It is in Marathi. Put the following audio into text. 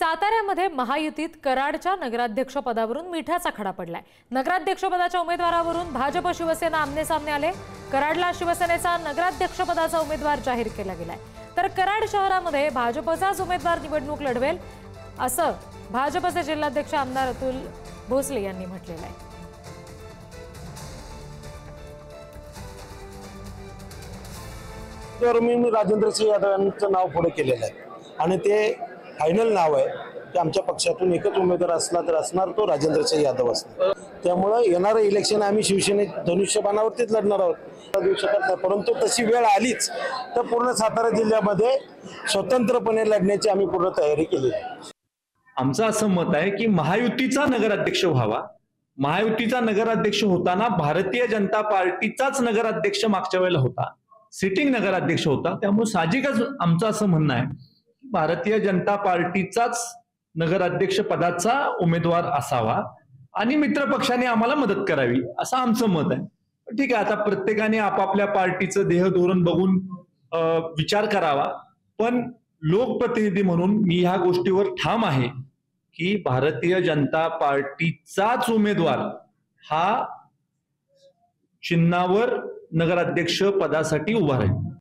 साताऱ्यामध्ये महायुतीत कराडच्या नगराध्यक्ष पदावरून मिठाचा खडा पडलाय। नगराध्यक्ष पदाच्या उमेदवारावरून भाजप शिवसेना आमने-सामने आले। कराडला शिवसेनेचा नगराध्यक्ष पदाचा उमेदवार जाहीर केला गेलाय, तर कराड शहरामध्ये भाजपचाच उमेदवार निवडणूक लढवेल असं भाजपचे जिल्हाध्यक्ष आमदार अतुल भोसले यांनी म्हटलेलं आहे। तर मी राजेंद्र सिंह यादव यांचं नाव पुढे केलेलं आहे आणि ते फायनल नाव आहे की आमच्या पक्षातून एकच उमेदवार असला तर असणार तो राजेंद्र सिंह यादव असणार। त्यामुळे येणारं इलेक्शन आम्ही शिवसेने धनुष्यबाणावरतीच लढणार आहोत, देऊ शकत नाही। परंतु तशी वेळ आलीच तर पूर्ण सातारा जिल्ह्यामध्ये स्वतंत्रपणे लढण्याची आम्ही पूर्ण तयारी केली आहे। आमचं असं मत आहे की महायुतीचा नगराध्यक्ष व्हावा। महायुतीचा नगराध्यक्ष होताना भारतीय जनता पार्टीचाच नगराध्यक्ष मागच्या वेळेला होता, सिटिंग नगराध्यक्ष होता। त्यामुळे साहजिकच आमचं असं म्हणणं आहे की भारतीय जनता पार्टीचाच नगराध्यक्ष पदाचा उमेदवार असावा आणि मित्र पक्षाने आम्हाला मदत करावी असं आमचं मत आहे। ठीक आहे, आता प्रत्येकाने आपापल्या पार्टीचं देह धोरण बघून विचार करावा, पण लोकप्रतिनिधी म्हणून मी ह्या गोष्टीवर ठाम आहे की भारतीय जनता पार्टीचाच उमेदवार हा चिन्हावर नगराध्यक्ष पदासाठी उभा राहील।